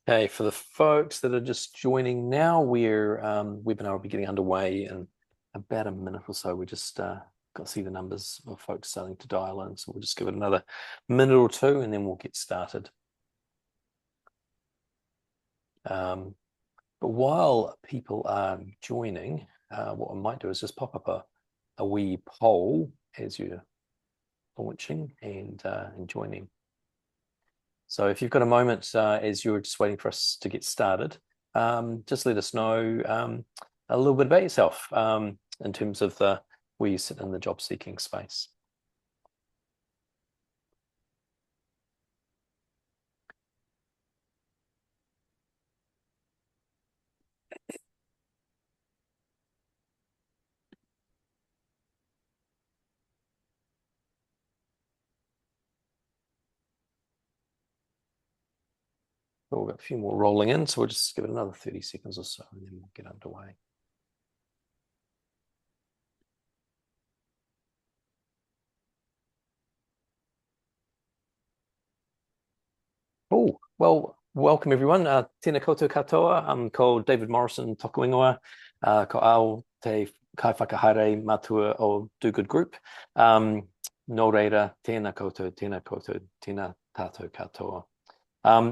Okay, for the folks that are just joining now, webinar will be getting underway in about a minute or so. We just got to see the numbers of folks starting to dial in, so we'll just give it another minute or two, and then we'll get started. But while people are joining, what I might do is just pop up a wee poll as you're launching and joining. So if you've got a moment as you're just waiting for us to get started, just let us know a little bit about yourself in terms of where you sit in the job seeking space. We've got a few more rolling in, so we'll just give it another 30 seconds or so, and then we'll get underway. Oh, well, welcome everyone. Tēnā koutou katoa. I'm called David Morrison, toku ingoa, ko ao te kai whakahaere matua o Do Good Group. Nō reira, tēnā koutou, tēnā tātou katoa.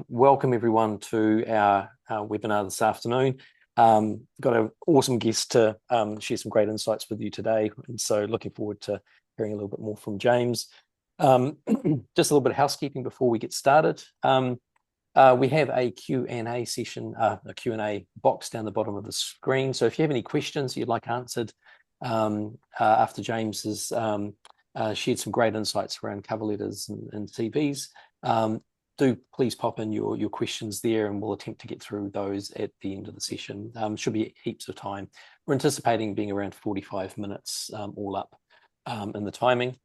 Welcome everyone to our webinar this afternoon. Got an awesome guest to share some great insights with you today, and so looking forward to hearing a little bit more from James. Just a little bit of housekeeping before we get started. We have a Q&A session, a Q&A box down the bottom of the screen. So if you have any questions you'd like answered after James has shared some great insights around cover letters and CVs, do please pop in your questions there, and we'll attempt to get through those at the end of the session. Should be heaps of time. We're anticipating being around 45 minutes all up in the timing.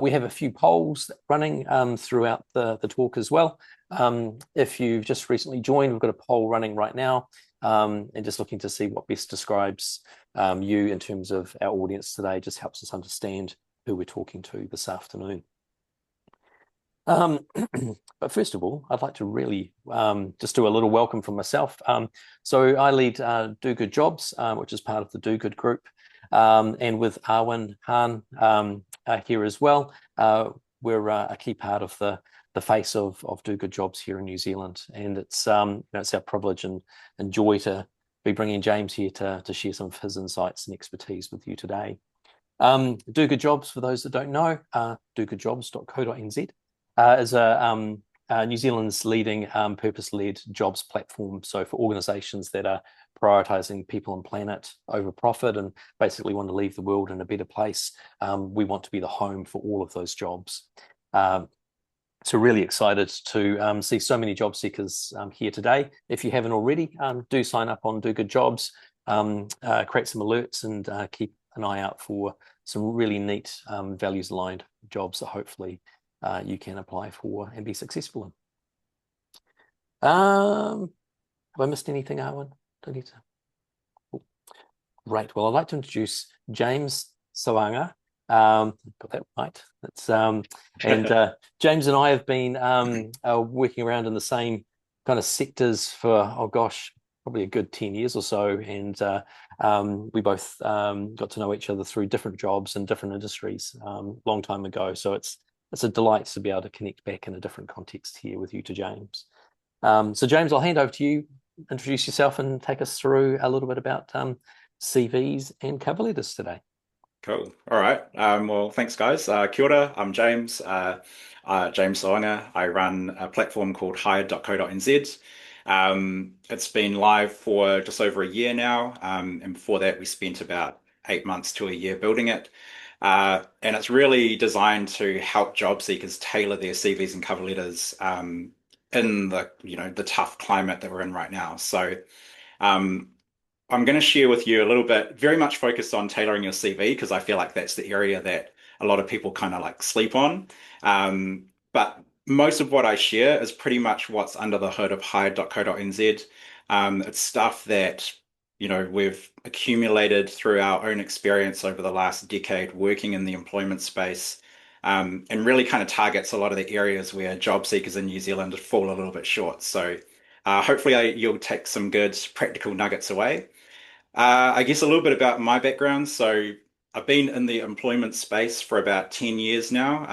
We have a few polls running throughout the talk as well. If you've just recently joined, we've got a poll running right now, and just looking to see what best describes you in terms of our audience today. Just helps us understand who we're talking to this afternoon. But first of all, I'd like to really just do a little welcome from myself. So I lead Do Good Jobs, which is part of the Do Good Group, and with Arwen Han here as well. We're a key part of the face of Do Good Jobs here in New Zealand, and it's it's our privilege and joy to be bringing James here to share some of his insights and expertise with you today. Do Good Jobs, for those that don't know, dogoodjobs.co.nz. Is New Zealand's leading purpose-led jobs platform. So for organisations that are prioritising people and planet over profit and basically want to leave the world in a better place, we want to be the home for all of those jobs. So really excited to see so many job seekers here today. If you haven't already, do sign up on Do Good Jobs, create some alerts, and keep an eye out for some really neat values-aligned jobs that hopefully you can apply for and be successful in. Have I missed anything, Arwen? Don't need to. Oh, great. Well, I'd like to introduce James Sauaga. Got that right. That's and James and I have been working around in the same kind of sectors for, oh gosh, probably a good 10 years or so, and we both got to know each other through different jobs and different industries long time ago. So it's a delight to be able to connect back in a different context here with you to James. So James, I'll hand over to you, introduce yourself and take us through a little bit about CVs and cover letters today. Cool. All right. Well, thanks, guys. Kia ora. I'm James. James Sauaga. I run a platform called hired.co.nz. It's been live for just over a year now. And before that, we spent about 8 months to a year building it. And it's really designed to help job seekers tailor their CVs and cover letters in the tough climate that we're in right now. So I'm going to share with you a little bit, very much focused on tailoring your CV, because I feel like that's the area that a lot of people kind of like sleep on. But most of what I share is pretty much what's under the hood of hired.co.nz. It's stuff that we've accumulated through our own experience over the last decade working in the employment space, and really kind of targets a lot of the areas where job seekers in New Zealand fall a little bit short. So Hopefully, you'll take some good practical nuggets away. I guess a little bit about my background. So, I've been in the employment space for about 10 years now.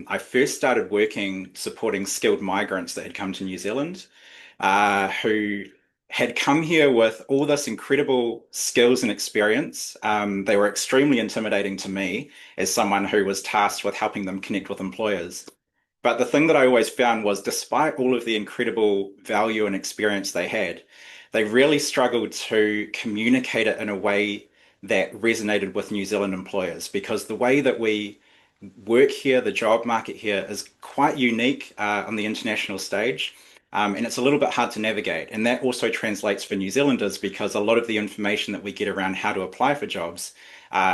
I first started working supporting skilled migrants that had come to New Zealand, who had come here with all this incredible skills and experience. They were extremely intimidating to me as someone who was tasked with helping them connect with employers. But the thing that I always found was, despite all of the incredible value and experience they really struggled to communicate it in a way that resonated with New Zealand employers because the way that we work here, the job market here is quite unique on the international stage. And it's a little bit hard to navigate. And that also translates for New Zealanders because a lot of the information that we get around how to apply for jobs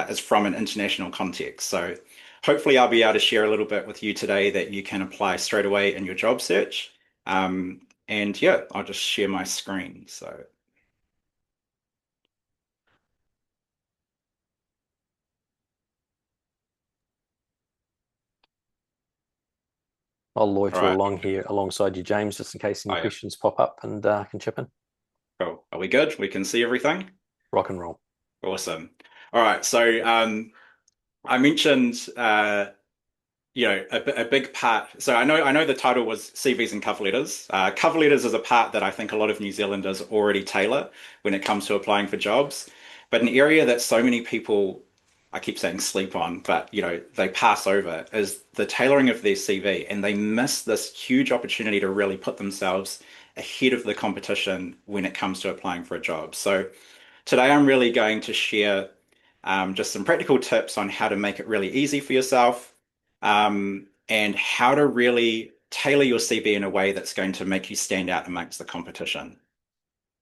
is from an international context. So hopefully I'll be able to share a little bit with you today that you can apply straight away in your job search. And yeah, I'll just share my screen. So, I'll all loiter right. along here alongside you, James, just in case any Oh yeah, questions pop up and I can chip in. cool. Are we good? We can see everything? Rock and roll. Awesome. All right. So I mentioned a big part. So I know the title was CVs and cover letters. Cover letters is a part that I think a lot of New Zealanders already tailor when it comes to applying for jobs. But an area that so many people, I keep saying sleep on, but they pass over is the tailoring of their CV, and they miss this huge opportunity to really put themselves ahead of the competition when it comes to applying for a job. So today I'm really going to share just some practical tips on how to make it really easy for yourself, and how to really tailor your CV in a way that's going to make you stand out amongst the competition.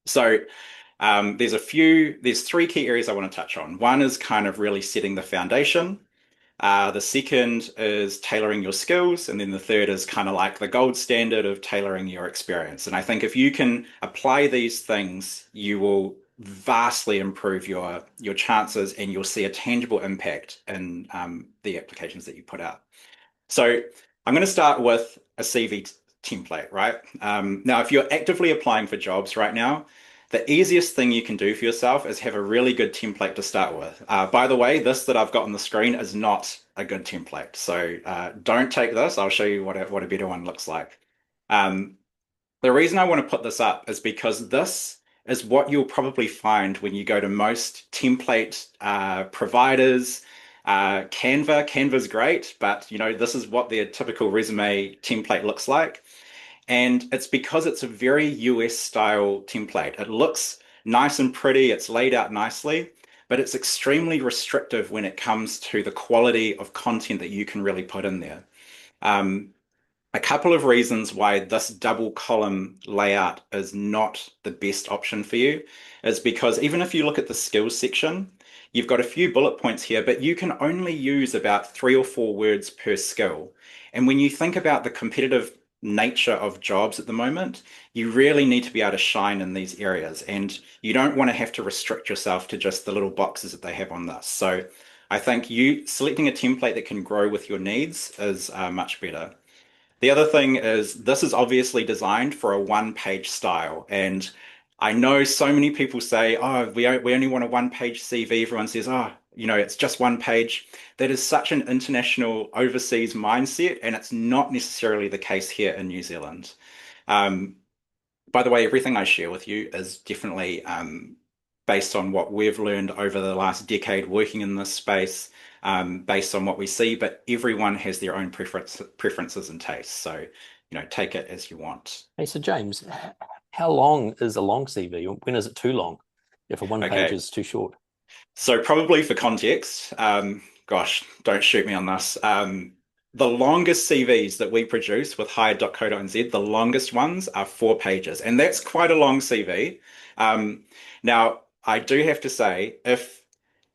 So there's three key areas I want to touch on. One is kind of really setting the foundation. The second is tailoring your skills, and then the third is kind of like the gold standard of tailoring your experience. And I think if you can apply these things, you will vastly improve your chances, and you'll see a tangible impact in the applications that you put out. So I'm going to start with a CV template, right? Now, if you're actively applying for jobs right now, the easiest thing you can do for yourself is have a really good template to start with. By the way, this that I've got on the screen is not a good template. So don't take this. I'll show you what a better one looks like. Um, the reason I want to put this up is because this is what you'll probably find when you go to most template providers. Canva's great, but this is what their typical resume template looks like. And it's because it's a very US style template. It looks nice and pretty, it's laid out nicely, but it's extremely restrictive when it comes to the quality of content that you can really put in there. Um, a couple of reasons why this double column layout is not the best option for you is because even if you look at the skills section, you've got a few bullet points here, but you can only use about 3 or 4 words per skill. And when you think about the competitive nature of jobs at the moment, you really need to be able to shine in these areas. And you don't want to have to restrict yourself to just the little boxes that they have on this. So I think you selecting a template that can grow with your needs is much better. The other thing is this is obviously designed for a one-page style. And I know so many people say, oh, we only want a one-page CV. Everyone says, oh, it's just one page. That is such an international overseas mindset, and it's not necessarily the case here in New Zealand. Um, by the way, everything I share with you is definitely based on what we've learned over the last decade working in this space, based on what we see, but everyone has their own preferences and tastes. So, take it as you want. Hey, so James, how long is a long CV? When is it too long? If a one page Okay, is too short? so probably for context, gosh, don't shoot me on this. The longest CVs that we produce with hired.co.nz, the longest ones are 4 pages, and that's quite a long CV. Um, Now, I do have to say, if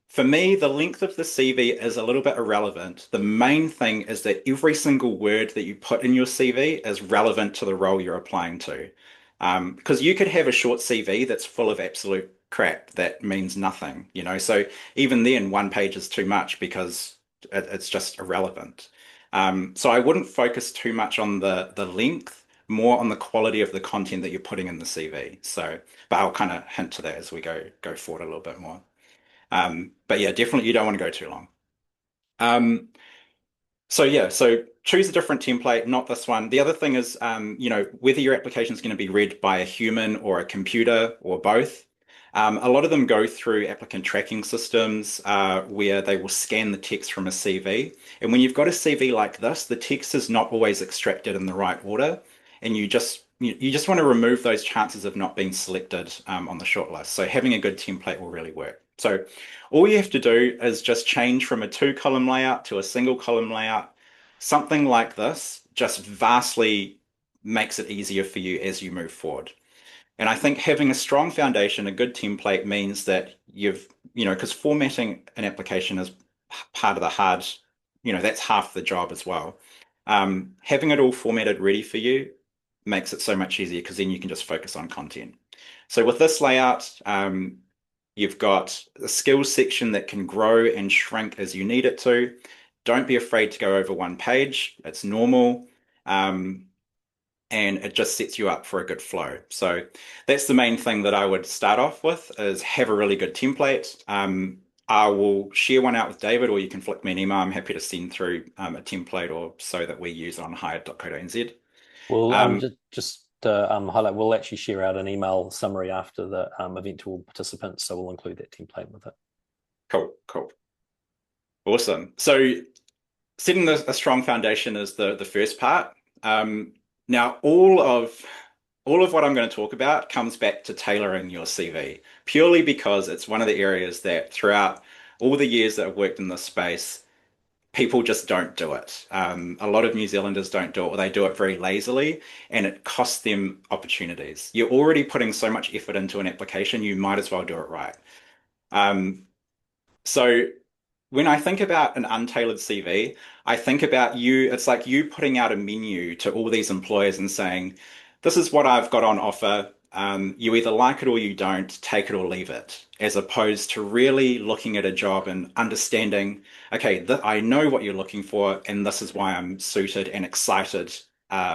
for me, the length of the CV is a little bit irrelevant. The main thing is that every single word that you put in your CV is relevant to the role you're applying to. Because you could have a short CV that's full of absolute crap that means nothing, So even then, one page is too much because it's just irrelevant. So I wouldn't focus too much on the length more on the quality of the content that you're putting in the CV. So, but I'll kind of hint to that as we go forward a little bit more. But yeah, definitely you don't want to go too long. Um, so yeah, so choose a different template, not this one. The other thing is, whether your application is going to be read by a human or a computer or both. A lot of them go through applicant tracking systems where they will scan the text from a CV. And when you've got a CV like this, the text is not always extracted in the right order, and you just want to remove those chances of not being selected on the shortlist. So having a good template will really work. So all you have to do is just change from a two-column layout to a single column layout. Something like this just vastly makes it easier for you as you move forward. And I think having a strong foundation, a good template means that because formatting an application is part of the hard, that's half the job as well. Having it all formatted ready for you makes it so much easier because then you can just focus on content. So with this layout, you've got a skills section that can grow and shrink as you need it to. Don't be afraid to go over one page. It's normal. Um, and it just sets you up for a good flow. So that's the main thing that I would start off with is have a really good template. I will share one out with David, or you can flick me an email. I'm happy to send through a template or so that we use on hired.co.nz. We'll Um, just highlight. We'll actually share out an email summary after the event to all participants, so we'll include that template with it. cool, cool. Awesome. So setting a strong foundation is the first part. Now, all of what I'm going to talk about comes back to tailoring your CV, purely because it's one of the areas that throughout all the years that I've worked in this space, people just don't do it. A lot of New Zealanders don't do it, or they do it very lazily, and it costs them opportunities. You're already putting so much effort into an application, you might as well do it right. Um, so when I think about an untailored CV, I think about you, it's like you putting out a menu to all these employers and saying, this is what I've got on offer. You either like it or you don't, take it or leave it, as opposed to really looking at a job and understanding, okay, I know what you're looking for, and this is why I'm suited and excited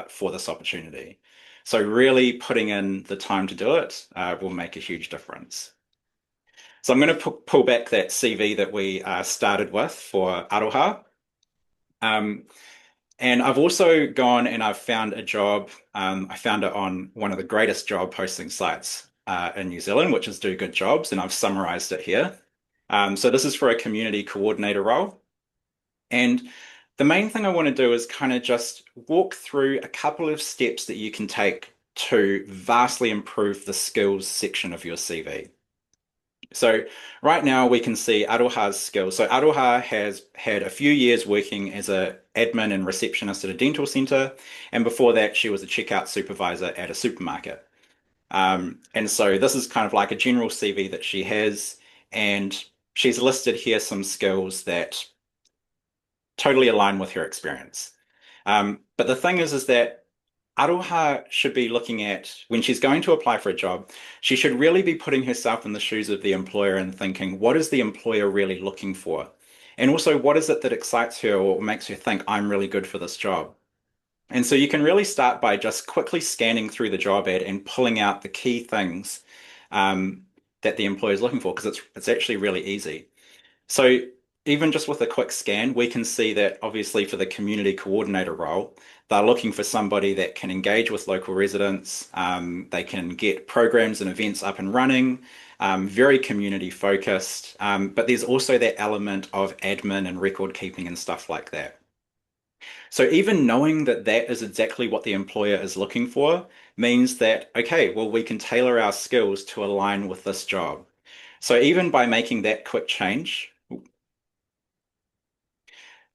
for this opportunity. So really putting in the time to do it will make a huge difference. So I'm going to pull back that CV that we started with for Aroha. Um, and I've also gone and I've found a job. I found it on one of the greatest job posting sites in New Zealand, which is Do Good Jobs, and I've summarized it here. So this is for a community coordinator role. And the main thing I want to do is kind of just walk through a couple of steps that you can take to vastly improve the skills section of your CV. So right now we can see Aroha's skills. So Aroha has had a few years working as a admin and receptionist at a dental center, and before that she was a checkout supervisor at a supermarket. And so this is kind of like a general CV that she has, and she's listed here some skills that totally align with her experience. But the thing is that Aroha should be looking at when she's going to apply for a job, she should really be putting herself in the shoes of the employer and thinking, what is the employer really looking for? And also, what is it that excites her or makes her think I'm really good for this job? And so you can really start by just quickly scanning through the job ad and pulling out the key things um, that the employer is looking for, because it's actually really easy. So even just with a quick scan, we can see that obviously for the community coordinator role, they're looking for somebody that can engage with local residents. They can get programs and events up and running, very community focused. But there's also that element of admin and record keeping and stuff like that. So even knowing that that is exactly what the employer is looking for means that, okay, well, we can tailor our skills to align with this job. So even by making that quick change,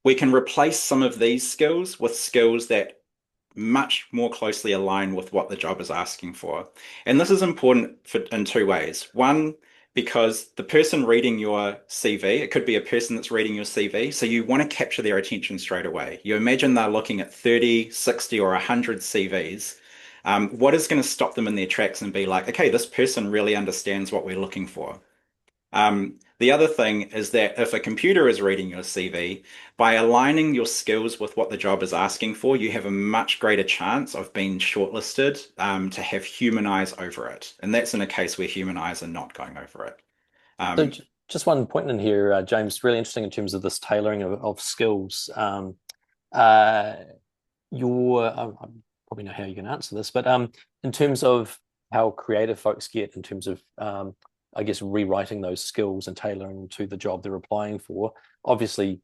we can replace some of these skills with skills that much more closely align with what the job is asking for. And this is important in two ways. One, because the person reading your CV, it could be a person that's reading your CV, so you want to capture their attention straight away. You imagine they're looking at 30, 60, or 100 CVs. What is going to stop them in their tracks and be like, okay, this person really understands what we're looking for? The other thing is that if a computer is reading your CV, by aligning your skills with what the job is asking for, you have a much greater chance of being shortlisted, to have human eyes over it. And that's in a case where human eyes are not going over it. So Um, just one point in here, James, really interesting in terms of this tailoring of skills. Uh, I probably know how you can answer this, but in terms of how creative folks get in terms of, I guess, rewriting those skills and tailoring them to the job they're applying for, obviously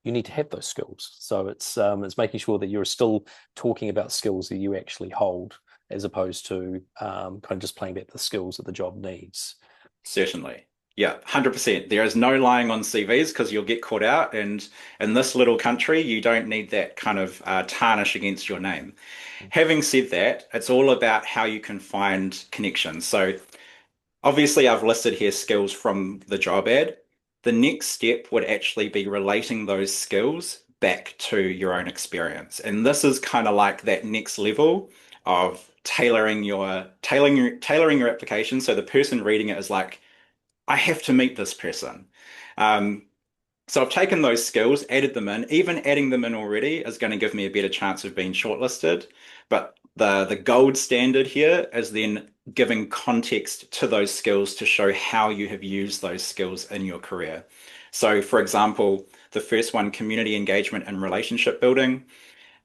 you need to have those skills. So it's making sure that you're still talking about skills that you actually hold, as opposed to kind of just playing back the skills that the job needs. Certainly. Yeah, 100%. There is no lying on CVs because you'll get caught out. And in this little country, you don't need that kind of tarnish against your name. Having said that, it's all about how you can find connections. So obviously, I've listed here skills from the job ad. The next step would actually be relating those skills back to your own experience. And this is kind of like that next level of tailoring your application so the person reading it is like, I have to meet this person. Um, so I've taken those skills, added them in. Even adding them in already is going to give me a better chance of being shortlisted. But the gold standard here is then giving context to those skills to show how you have used those skills in your career. So, for example, the first one, community engagement and relationship building.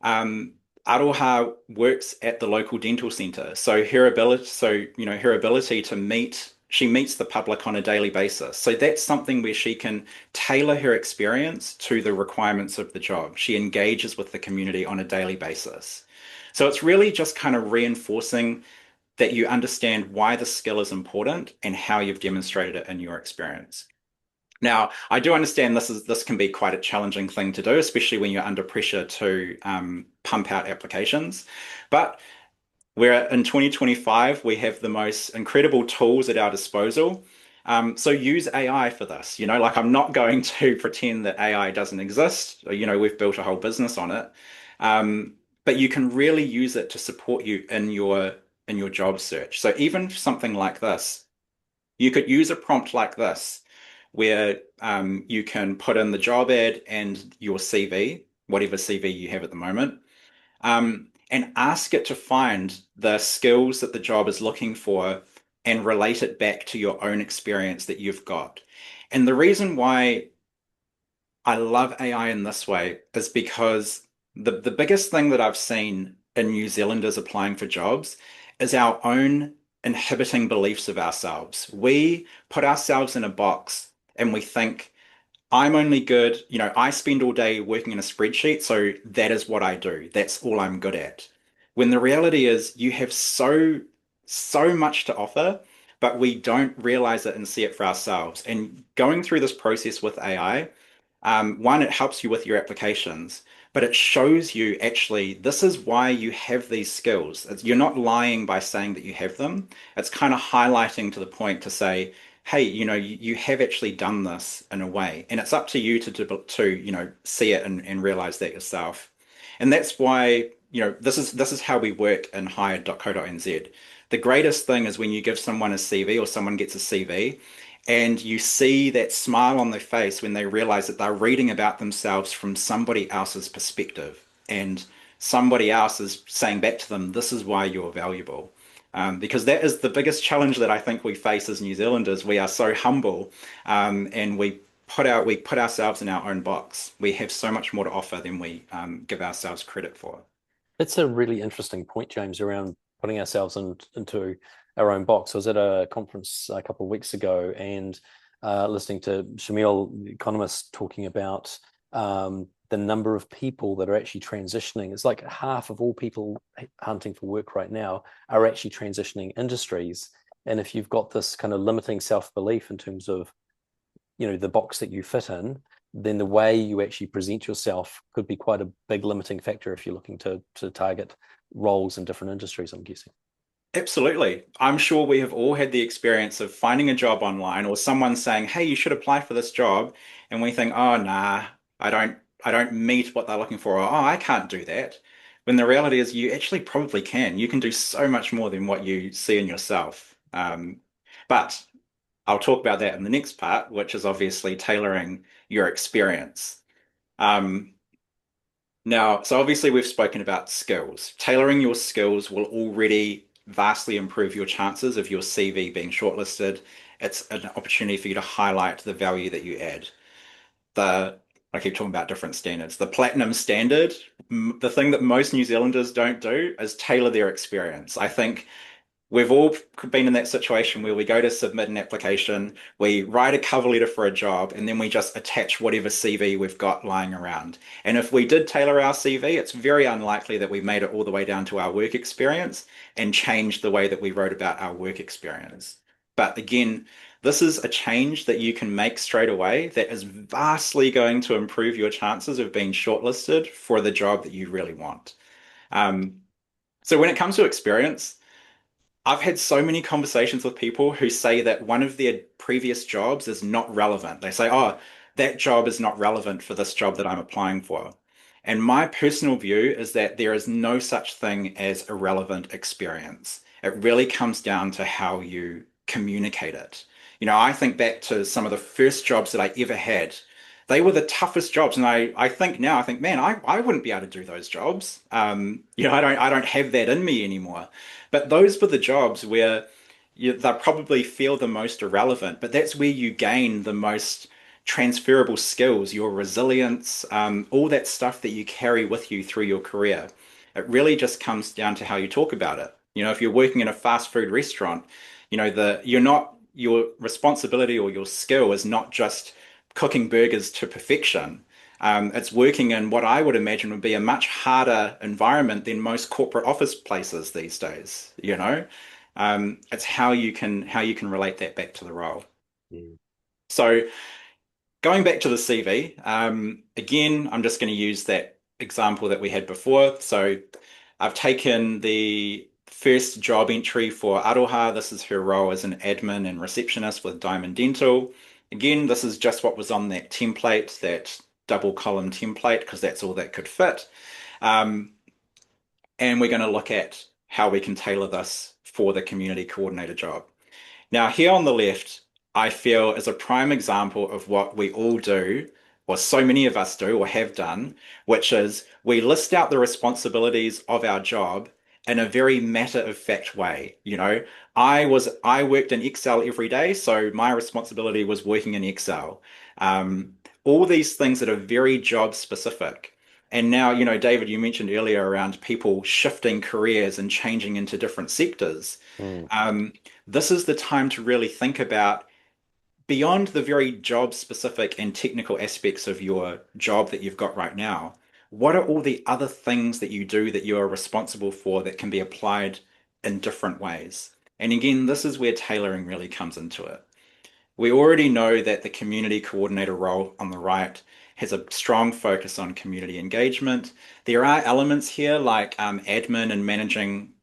Um, Aroha works at the local dental centre, her ability to she meets the public on a daily basis. So that's something where she can tailor her experience to the requirements of the job. She engages with the community on a daily basis. So it's really just kind of reinforcing that you understand why the skill is important and how you've demonstrated it in your experience. Now, I do understand this can be quite a challenging thing to do, especially when you're under pressure to pump out applications. But we're in 2025, we have the most incredible tools at our disposal. So use AI for this. Like I'm not going to pretend that AI doesn't exist. We've built a whole business on it. But you can really use it to support you in your job search. So even something like this, you could use a prompt like this, where you can put in the job ad and your CV, whatever CV you have at the moment, and ask it to find the skills that the job is looking for and relate it back to your own experience that you've got. And the reason why I love AI in this way is because the biggest thing that I've seen in New Zealanders applying for jobs is our own inhibiting beliefs of ourselves. We put ourselves in a box and we think, I'm only good, I spend all day working in a spreadsheet, so that is what I do. That's all I'm good at. When the reality is you have so much to offer, but we don't realize it and see it for ourselves. And going through this process with AI, one, it helps you with your applications, but it shows you actually this is why you have these skills. You're not lying by saying that you have them. It's kind of highlighting to the point to say, hey, you have actually done this in a way, and it's up to you to see it and realize that yourself. And that's why, this is how we work in hired.co.nz. The greatest thing is when you give someone a CV or someone gets a CV and you see that smile on their face when they realize that they're reading about themselves from somebody else's perspective and somebody else is saying back to them, this is why you're valuable. Because that is the biggest challenge that I think we face as New Zealanders. We are so humble, and we put ourselves in our own box. We have so much more to offer than we give ourselves credit for. It's a really interesting point, James, around putting ourselves into our own box. I was at a conference a couple of weeks ago and listening to Shamil, the economist, talking about the number of people that are actually transitioning. It's like half of all people hunting for work right now are actually transitioning industries. And if you've got this kind of limiting self-belief in terms of, the box that you fit in, then the way you actually present yourself could be quite a big limiting factor if you're looking to target roles in different industries, I'm guessing. Absolutely. I'm sure we have all had the experience of finding a job online or someone saying, "Hey, you should apply for this job." And we think, "Oh, nah, I don't meet what they're looking for." Or, "Oh, I can't do that." When the reality is you actually probably can. You can do so much more than what you see in yourself. But I'll talk about that in the next part, which is obviously tailoring your experience. Um, Now, so obviously we've spoken about skills. Tailoring your skills will already vastly improve your chances of your CV being shortlisted. It's an opportunity for you to highlight the value that you add. The I keep talking about different standards. The platinum standard, the thing that most New Zealanders don't do is tailor their experience. I think we've all been in that situation where we go to submit an application, we write a cover letter for a job, and then we just attach whatever CV we've got lying around. And if we did tailor our CV, it's very unlikely that we made it all the way down to our work experience and changed the way that we wrote about our work experience. But again, this is a change that you can make straight away that is vastly going to improve your chances of being shortlisted for the job that you really want. Um, so when it comes to experience, I've had so many conversations with people who say that one of their previous jobs is not relevant. They say, oh, that job is not relevant for this job that I'm applying for. And my personal view is that there is no such thing as irrelevant experience. It really comes down to how you communicate it. I think back to some of the first jobs that I ever had. They were the toughest jobs. And I think now, I think, man, I wouldn't be able to do those jobs. I don't have that in me anymore. But those were the jobs where they probably feel the most irrelevant, but that's where you gain the most transferable skills, your resilience, all that stuff that you carry with you through your career. It really just comes down to how you talk about it. If you're working in a fast food restaurant, you're not your responsibility or your skill is not just cooking burgers to perfection. It's working in what I would imagine would be a much harder environment than most corporate office places these days. It's how you can relate that back to the role. Mm. So going back to the CV, again, I'm just going to use that example that we had before. So I've taken the first job entry for Aroha. This is her role as an admin and receptionist with Diamond Dental. Again, this is just what was on that template, that double column template, because that's all that could fit. Um, and we're going to look at how we can tailor this for the community coordinator job. Now, here on the left, I feel is a prime example of what we all do, or so many of us do or have done, which is we list out the responsibilities of our job in a very matter-of-fact way. I worked in Excel every day, so my responsibility was working in Excel. Um, all these things that are very job specific. And now, David, you mentioned earlier around people shifting careers and changing into different sectors. Mm. Um, this is the time to really think about beyond the very job specific and technical aspects of your job that you've got right now. What are all the other things that you do that you are responsible for that can be applied in different ways? And again, this is where tailoring really comes into it. We already know that the community coordinator role on the right has a strong focus on community engagement. There are elements here like admin and managing,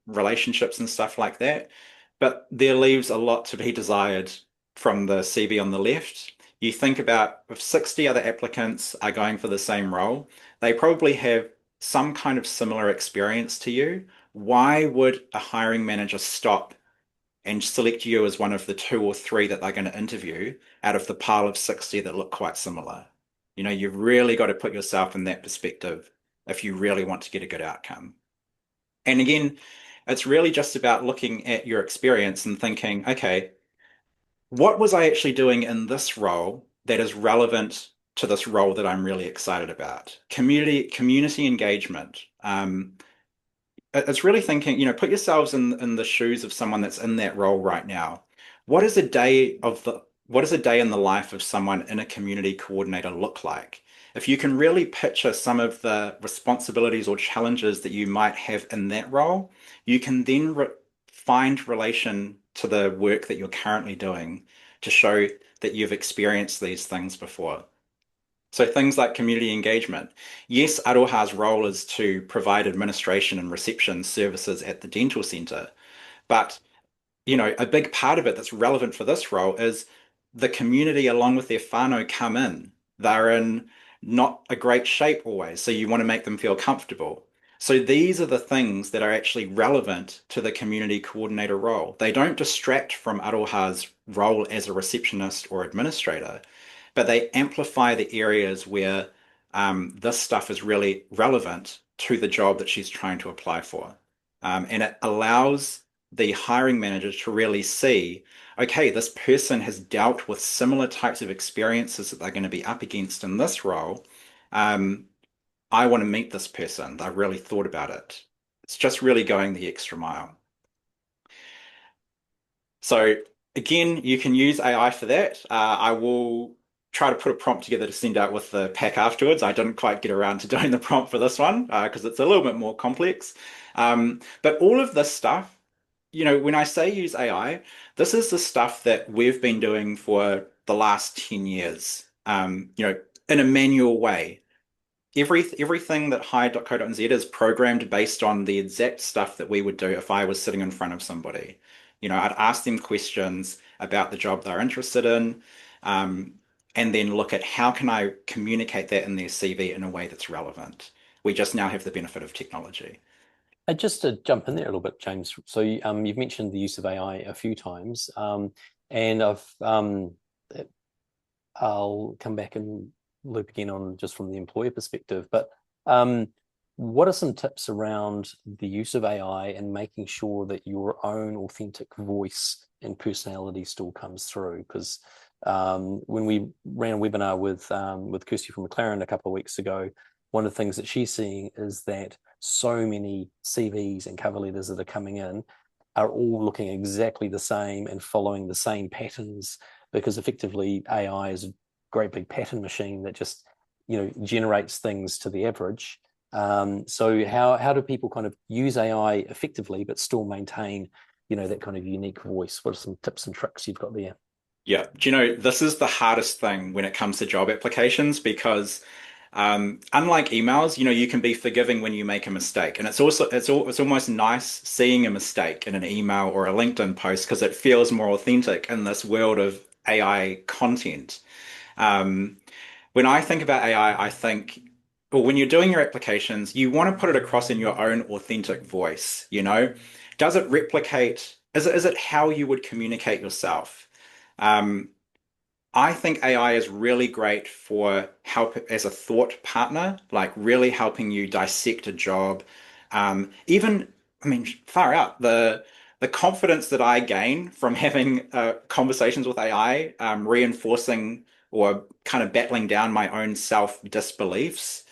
relationships and stuff like that, but there leaves a lot to be desired from the CV on the left. You think about if 60 other applicants are going for the same role, they probably have some kind of similar experience to you. Why would a hiring manager stop and select you as one of the two or three that they're going to interview out of the pile of 60 that look quite similar? You've really got to put yourself in that perspective if you really want to get a good outcome. And again, it's really just about looking at your experience and thinking, okay, what was I actually doing in this role that is relevant to this role that I'm really excited about? Community engagement. It's really thinking, put yourselves in the shoes of someone that's in that role right now. What is a day of the what does a day in the life of someone in a community coordinator look like? If you can really picture some of the responsibilities or challenges that you might have in that role, you can then find relation to the work that you're currently doing to show that you've experienced these things before. So things like community engagement. Yes, Aroha's role is to provide administration and reception services at the dental centre, but a big part of it that's relevant for this role is the community along with their whānau come in. They're in not a great shape always, so you want to make them feel comfortable. So these are the things that are actually relevant to the community coordinator role. They don't distract from Aroha's role as a receptionist or administrator, but they amplify the areas where this stuff is really relevant to the job that she's trying to apply for. And it allows the hiring manager to really see, okay, this person has dealt with similar types of experiences that they're going to be up against in this role. Um, I want to meet this person. I really thought about it. It's just really going the extra mile. So again, you can use AI for that. I will try to put a prompt together to send out with the pack afterwards. I didn't quite get around to doing the prompt for this one because it's a little bit more complex. But all of this stuff, when I say use AI, this is the stuff that we've been doing for the last 10 years, in a manual way. Everything that Hide.co.nz is programmed based on the exact stuff that we would do if I was sitting in front of somebody. I'd ask them questions about the job they're interested in, um, and then look at how can I communicate that in their CV in a way that's relevant. We just now have the benefit of technology. Just to jump in there a little bit, James. So you've mentioned the use of AI a few times, and I'll come back and loop again on just from the employer perspective. But what are some tips around the use of AI and making sure that your own authentic voice and personality still comes through? Because when we ran a webinar with Kirsty from McLaren a couple of weeks ago, one of the things that she's seeing is that so many CVs and cover letters that are coming in are all looking exactly the same and following the same patterns because effectively AI is a great big pattern machine that just generates things to the average. So how do people kind of use AI effectively but still maintain that kind of unique voice? What are some tips and tricks you've got there? Yeah, do you know, this is the hardest thing when it comes to job applications because unlike emails, you can be forgiving when you make a mistake. And it's almost nice seeing a mistake in an email or a LinkedIn post because it feels more authentic in this world of AI content. Um, when I think about AI, I think, well, when you're doing your applications, you want to put it across in your own authentic voice. Does it replicate, is it how you would communicate yourself? Um, I think AI is really great for help as a thought partner, like really helping you dissect a job. Even, I mean, far out the confidence that I gain from having conversations with AI, reinforcing or kind of battling down my own self-disbeliefs,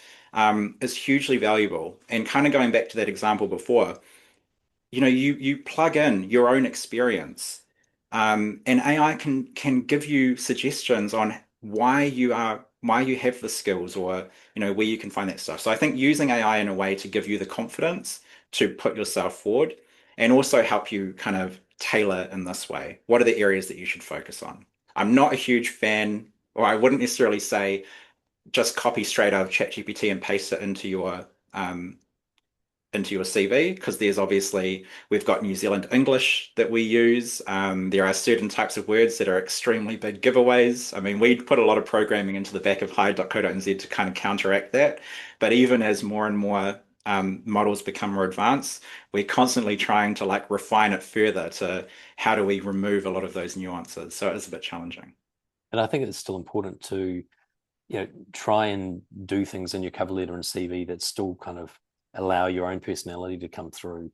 is hugely valuable. And kind of going back to that example before, you plug in your own experience, and AI can give you suggestions on why you have the skills or where you can find that stuff. So I think using AI in a way to give you the confidence to put yourself forward and also help you kind of tailor in this way. What are the areas that you should focus on? I'm not a huge fan, or I wouldn't necessarily say just copy straight out of ChatGPT and paste it into your CV because there's obviously we've got New Zealand English that we use. There are certain types of words that are extremely big giveaways. I mean, we put a lot of programming into the back of Hide.co.nz to kind of counteract that. But even as more and more models become more advanced, we're constantly trying to like refine it further to how do we remove a lot of those nuances. So it is a bit challenging. And I think it's still important to try and do things in your cover letter and CV that still kind of allow your own personality to come through,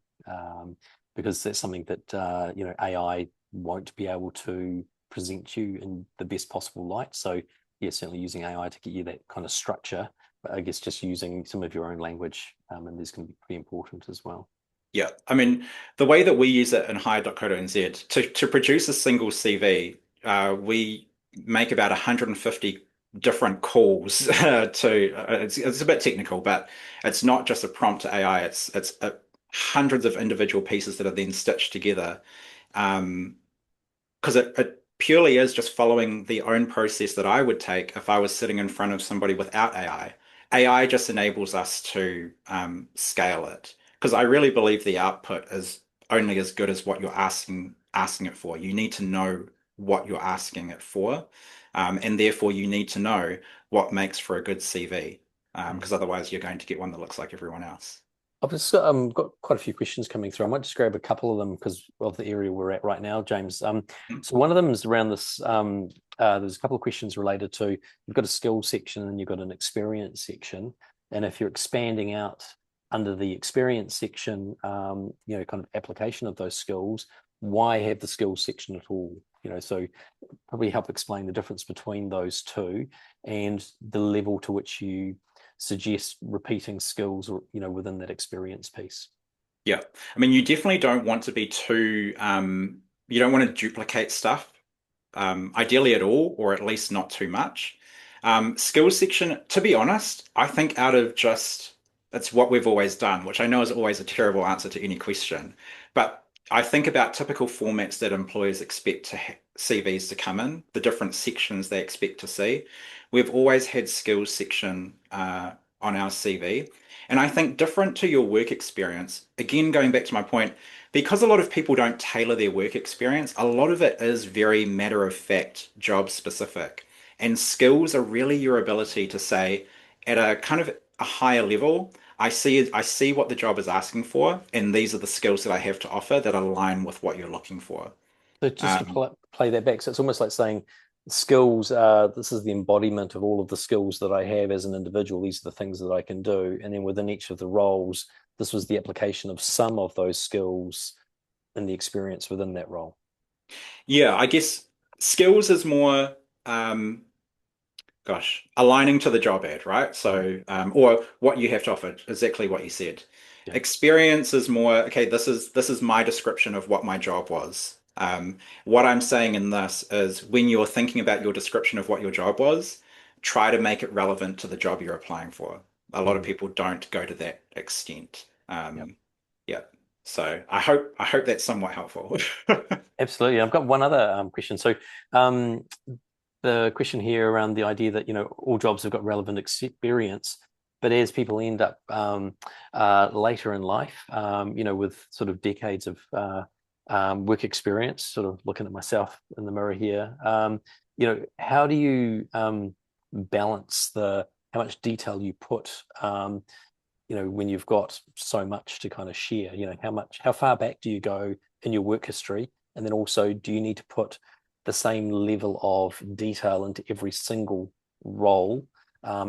because that's something that AI won't be able to present you in the best possible light. So yeah, certainly using AI to get you that kind of structure, but I guess just using some of your own language, and this can be pretty important as well. Yeah, I mean, the way that we use it in hire.co.nz to produce a single CV, we make about 150 different calls it's a bit technical, but it's not just a prompt to AI. It's hundreds of individual pieces that are then stitched together. Um, because it purely is just following the own process that I would take if I was sitting in front of somebody without AI. AI just enables us to scale it because I really believe the output is only as good as what you're asking it for. You need to know what you're asking it for, and therefore you need to know what makes for a good CV, because otherwise you're going to get one that looks like everyone else. I've just got quite a few questions coming through. I might just grab a couple of them because of the area we're at right now, James. So one of them is around this. There's a couple of questions related to you've got a skills section and you've got an experience section, and if you're expanding out under the experience section, kind of application of those skills, why have the skills section at all? So probably help explain the difference between those two and the level to which you suggest repeating skills or within that experience piece. Yeah. I mean, you definitely don't want to be too, you don't want to duplicate stuff, ideally at all, or at least not too much. Skills section, to be honest, I think out of just, it's what we've always done, which I know is always a terrible answer to any question. But I think about typical formats that employers expect CVs to come in, the different sections they expect to see. We've always had skills section on our CV. And I think different to your work experience, again, going back to my point, because a lot of people don't tailor their work experience, a lot of it is very matter of fact, job specific. And skills are really your ability to say at a kind of a higher level, I see what the job is asking for, and these are the skills that I have to offer that align with what you're looking for. So just to Um, play that back, so it's almost like saying skills, this is the embodiment of all of the skills that I have as an individual. These are the things that I can do. And then within each of the roles, this was the application of some of those skills in the experience within that role. yeah, I guess skills is more um, aligning to the job ad, right? Mhm. So, or what you have to offer, exactly what you said. Yeah. Experience is more, okay, this is my description of what my job was. What I'm saying in this is when you're thinking about your description of what your job was, try to make it relevant to the job you're applying for. A lot of Mhm. people don't go to that extent. Yeah. Yeah. So I hope that's somewhat helpful. Absolutely. I've got one other question. So, um, the question here around the idea that all jobs have got relevant experience, but as people end up later in life, with sort of decades of work experience, sort of looking at myself in the mirror here, how do you balance the how much detail you put, when you've got so much to kind of share? How far back do you go in your work history? And then also, do you need to put the same level of detail into every single role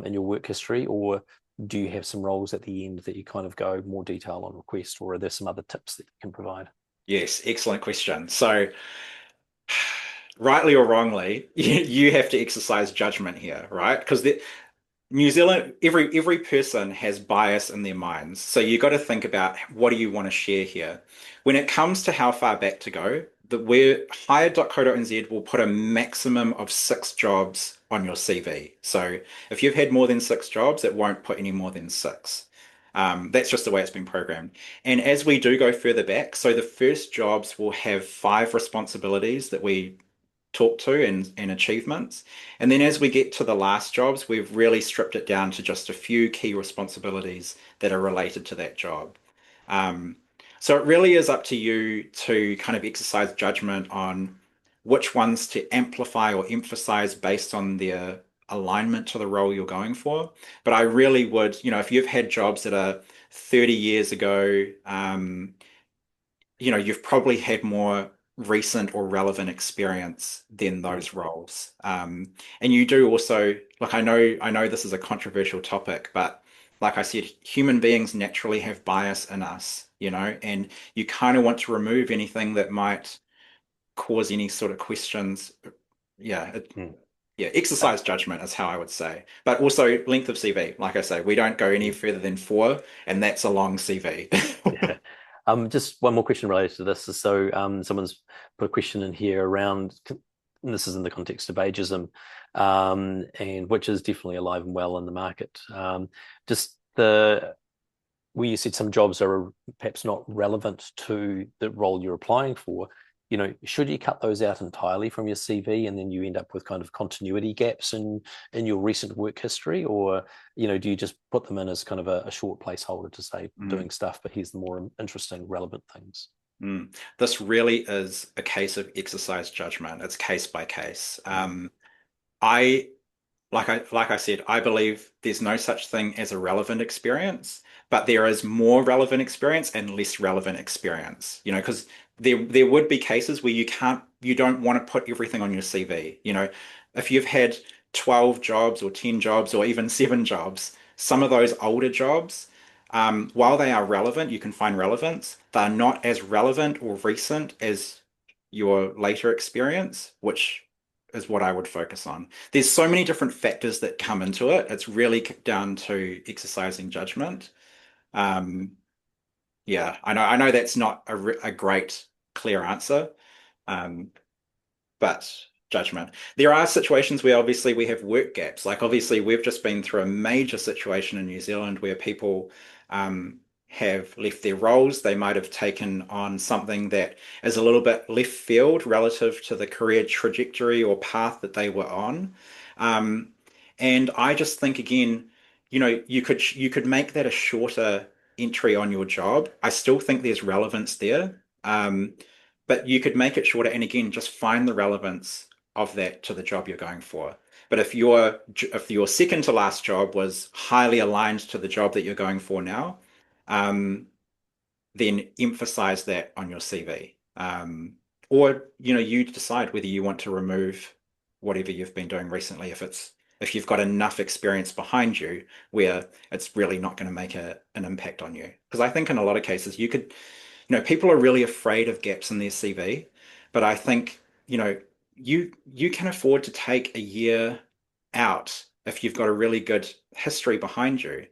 in your work history, or do you have some roles at the end that you kind of go more detail on request, or are there some other tips that you can provide? Yes, excellent question. So rightly or wrongly, you have to exercise judgment here, right? Because New Zealand, every person has bias in their minds. So you got to think about what do you want to share here. When it comes to how far back to go, where hired.co.nz will put a maximum of 6 jobs on your CV. So if you've had more than 6 jobs, it won't put any more than 6. That's just the way it's been programmed. And as we do go further back, so the first jobs will have 5 responsibilities that we talk to and achievements. And then as we get to the last jobs, we've really stripped it down to just a few key responsibilities that are related to that job. Um, so it really is up to you to kind of exercise judgment on which ones to amplify or emphasize based on their alignment to the role you're going for. But I really would, if you've had jobs that are 30 years ago, you've probably had more recent or relevant experience than Mm. those roles. And you do also, like I know this is a controversial topic, but like I said, human beings naturally have bias in us, and you kind of want to remove anything that might cause any sort of questions. Yeah, Mm. yeah, Uh, exercise judgment is how I would say. But also length of CV. Like I say, we don't go any mm. further than 4, and that's a long CV. Yeah. Just one more question related to this. So, someone's put a question in here around, and this is in the context of ageism, and which is definitely alive and well in the market. Just where you said some jobs are perhaps not relevant to the role you're applying for, should you cut those out entirely from your CV and then you end up with kind of continuity gaps in your recent work history, or do you just put them in as kind of a short placeholder to say doing stuff, but here's the more interesting, relevant things? This really is a case of exercise judgment. It's case by case. Mm. I like I said, I believe there's no such thing as a relevant experience, but there is more relevant experience and less relevant experience. Because there would be cases where you don't want to put everything on your CV. If you've had 12 jobs or 10 jobs or even 7 jobs, some of those older jobs, while they are relevant, you can find relevance, they're not as relevant or recent as your later experience, which is what I would focus on. There's so many different factors that come into it. It's really down to exercising judgment. Um, yeah, I know that's not a great clear answer, um, but judgment. There are situations where obviously we have work gaps. Like obviously we've just been through a major situation in New Zealand where people um, have left their roles. They might have taken on something that is a little bit left field relative to the career trajectory or path that they were on. Um, and I just think again, you could make that a shorter entry on your job. I still think there's relevance there. But you could make it shorter and again just find the relevance of that to the job you're going for. But if your second to last job was highly aligned to the job that you're going for now, um, then emphasize that on your CV. Or you decide whether you want to remove whatever you've been doing recently if you've got enough experience behind you where it's really not going to make an impact on you. Because I think in a lot of cases people are really afraid of gaps in their CV, but I think, you can afford to take a year out if you've got a really good history behind you,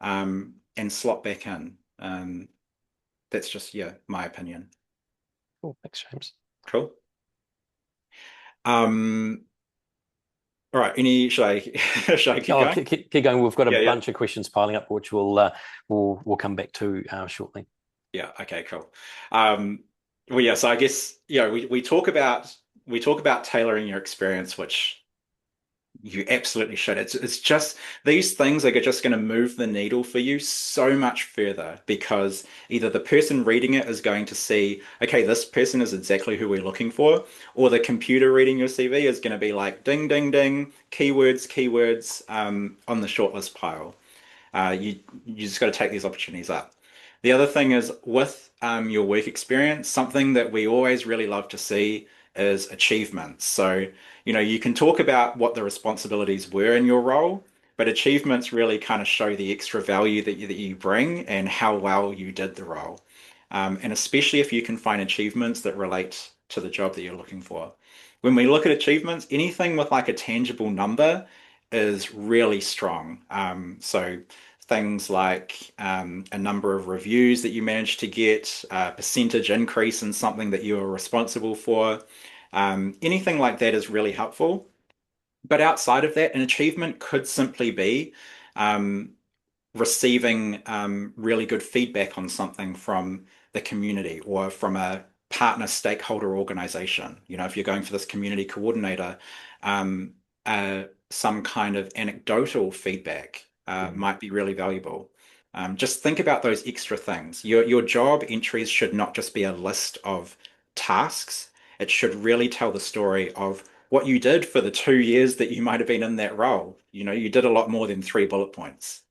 and slot back in. That's just, yeah, my opinion. Cool. Thanks, James. Cool. Um, all right, should I should I keep Oh, going? keep going. We've got a Yeah, yeah. bunch of questions piling up, which we'll come back to shortly. Yeah, okay, cool. Um, well, yeah, so I guess, we talk about tailoring your experience, which you absolutely should. It's just these things are just going to move the needle for you so much further because either the person reading it is going to see, okay, this person is exactly who we're looking for, or the computer reading your CV is going to be like, ding, ding, ding, keywords, keywords, on the shortlist pile. You just got to take these opportunities up. The other thing is with your work experience, something that we always really love to see is achievements. So, you can talk about what the responsibilities were in your role, but achievements really kind of show the extra value that you bring and how well you did the role. And especially if you can find achievements that relate to the job that you're looking for. When we look at achievements, anything with like a tangible number is really strong. So things like a number of reviews that you managed to get, a percentage increase in something that you were responsible for. Anything like that is really helpful. But outside of that, an achievement could simply be um, receiving really good feedback on something from the community or from a partner stakeholder organization. If you're going for this community coordinator, um, some kind of anecdotal feedback Mhm. might be really valuable. Just think about those extra things. Your job entries should not just be a list of tasks. It should really tell the story of what you did for the 2 years that you might have been in that role. You did a lot more than 3 bullet points.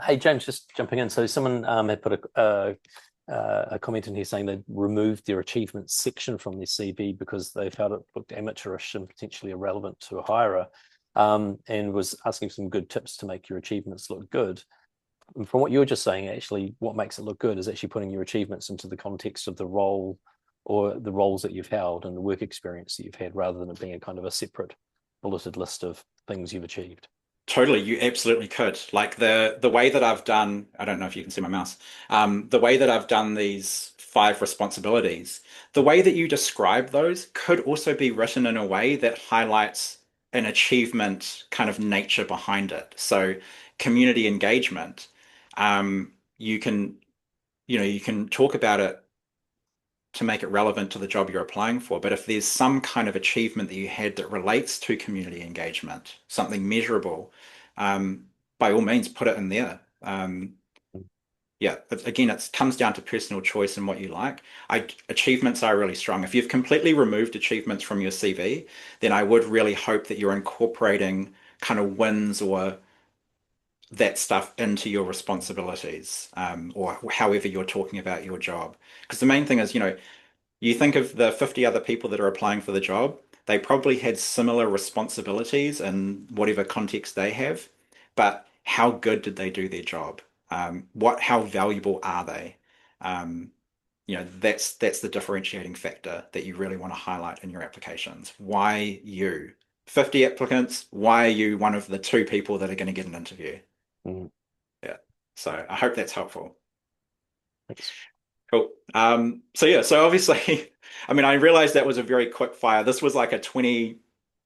Hey, James, just jumping in. So someone had put a comment in here saying they removed their achievements section from their CV because they felt it looked amateurish and potentially irrelevant to a hirer, and was asking some good tips to make your achievements look good. And from what you were just saying, actually, what makes it look good is actually putting your achievements into the context of the role or the roles that you've held and the work experience that you've had, rather than it being a kind of a separate bulleted list of things you've achieved. Totally, you absolutely could. Like the way that I've done, I don't know if you can see my mouse. The way that I've done these 5 responsibilities, the way that you describe those could also be written in a way that highlights an achievement kind of nature behind it. So community engagement, you can, you can talk about it to make it relevant to the job you're applying for. But if there's some kind of achievement that you had that relates to community engagement, something measurable, um, by all means, put it in there. Yeah, again, it comes down to personal choice and what you like. Achievements are really strong. If you've completely removed achievements from your CV, then I would really hope that you're incorporating kind of wins or that stuff into your responsibilities, or however you're talking about your job. Because the main thing is, you think of the 50 other people that are applying for the job, they probably had similar responsibilities in whatever context they have, but how good did they do their job? How valuable are they? Um, that's the differentiating factor that you really want to highlight in your applications. Why you? 50 applicants, why are you one of the two people that are going to get an interview? Mm, Yeah. So I hope that's helpful. thanks. Cool. So obviously, I mean, I realized that was a very quick fire. This was like a 20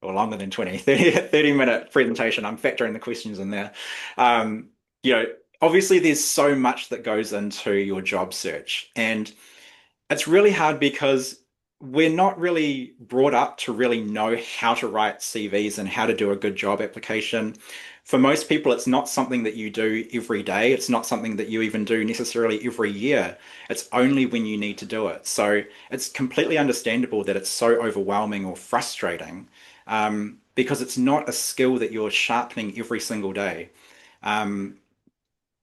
or longer than 20, 30 minute presentation. I'm factoring the questions in there. Um, you know, Obviously there's so much that goes into your job search, and it's really hard because we're not really brought up to really know how to write CVs and how to do a good job application. For most people, it's not something that you do every day. It's not something that you even do necessarily every year. It's only when you need to do it. So it's completely understandable that it's so overwhelming or frustrating, because it's not a skill that you're sharpening every single day. Um,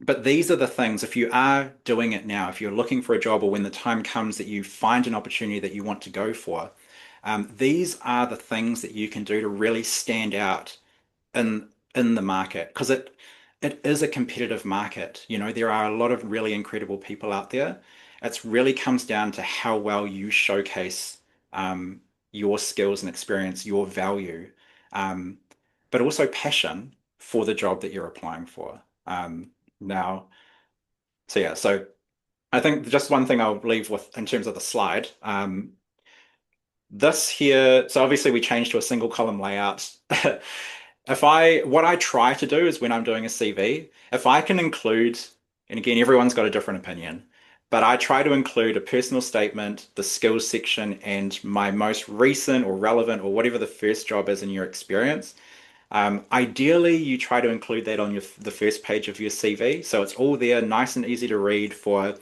but these are the things, if you are doing it now, if you're looking for a job or when the time comes that you find an opportunity that you want to go for, these are the things that you can do to really stand out in the market, because it is a competitive market. There are a lot of really incredible people out there. It really comes down to how well you showcase your skills and experience, your value, um, but also passion for the job that you're applying for. Now, so I think just one thing I'll leave with in terms of the slide. This here, so obviously we changed to a single column layout. What I try to do is when I'm doing a CV, if I can include, and again, everyone's got a different opinion, but I try to include a personal statement, the skills section, and my most recent or relevant or whatever the first job is in your experience. Ideally, you try to include that on the first page of your CV, so it's all there, nice and easy to read for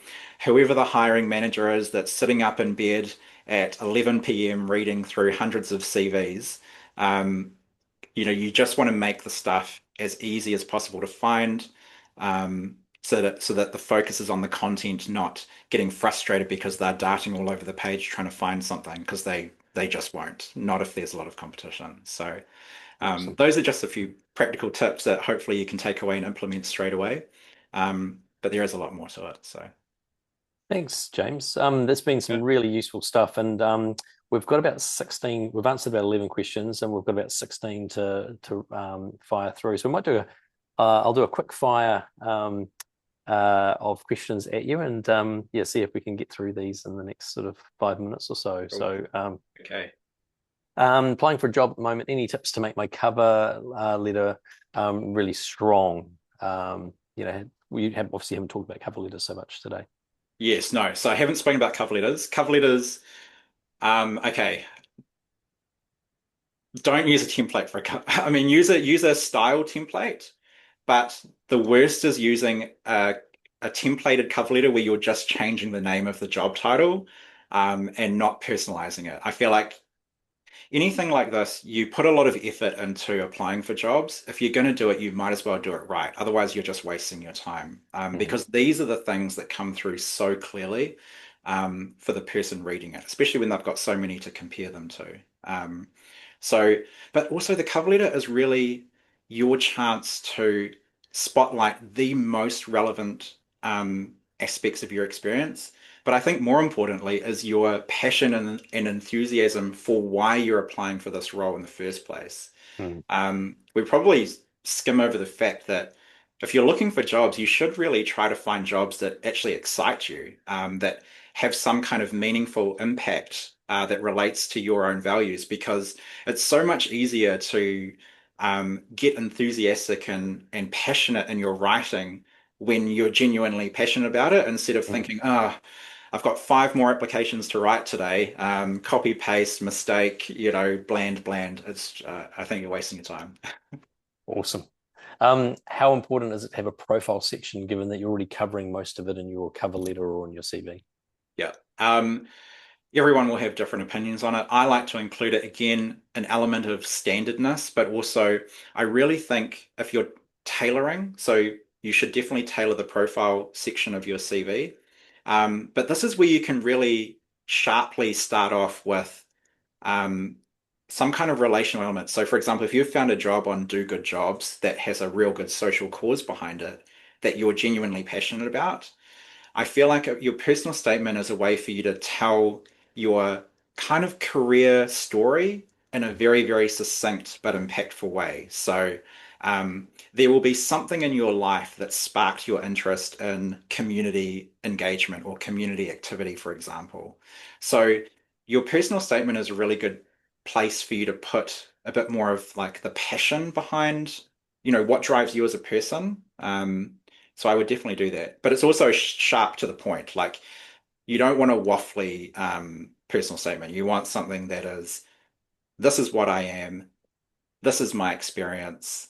whoever the hiring manager is that's sitting up in bed at 11 p.m. reading through hundreds of CVs. Um, you just want to make the stuff as easy as possible to find, so that the focus is on the content, not getting frustrated because they're darting all over the page trying to find something, because they just won't, not if there's a lot of competition. So. Awesome. Those are just a few practical tips that hopefully you can take away and implement straight away. But there is a lot more to it. So, Thanks, James. There's been some yeah. really useful stuff, and we've got about 16. We've answered about 11 questions, and we've got about 16 to fire through. So we might I'll do a quick fire of questions at you, and yeah, see if we can get through these in the next sort of 5 minutes or so. Cool. So, Okay. applying for a job at the moment. Any tips to make my cover letter really strong? We obviously haven't talked about cover letters so much today. Yes, no. So I haven't spoken about cover letters. Cover letters, okay. Don't use a template for a cover. I mean, use a style template, but the worst is using a templated cover letter where you're just changing the name of the job title, and not personalizing it. I feel like anything like this, you put a lot of effort into applying for jobs. If you're going to do it, you might as well do it right. Otherwise, you're just wasting your time. Mhm. Because these are the things that come through so clearly, for the person reading it, especially when they've got so many to compare them to. Um, so, but also the cover letter is really your chance to spotlight the most relevant aspects of your experience. But I think more importantly is your passion and enthusiasm for why you're applying for this role in the first place. Mhm. We probably skim over the fact that if you're looking for jobs, you should really try to find jobs that actually excite you, that have some kind of meaningful impact, that relates to your own values, because it's so much easier to get enthusiastic and passionate in your writing when you're genuinely passionate about it, instead of Mhm. thinking, I've got five more applications to write today. Copy paste, mistake, bland, bland. I think you're wasting your time. Awesome. How important is it to have a profile section, given that you're already covering most of it in your cover letter or in your CV? Yeah. everyone will have different opinions on it. I like to include it again, an element of standardness, but also I really think if you're tailoring, so you should definitely tailor the profile section of your CV. But this is where you can really sharply start off with um, some kind of relational element. So, for example, if you've found a job on Do Good Jobs that has a real good social cause behind it that you're genuinely passionate about, I feel like your personal statement is a way for you to tell your kind of career story in a very, very succinct but impactful way. So, there will be something in your life that sparked your interest in community engagement or community activity, for example. So, your personal statement is a really good place for you to put a bit more of like the passion behind, what drives you as a person. So I would definitely do that. But it's also sharp to the point. Like you don't want a waffly personal statement. You want something that is, this is what I am, this is my experience,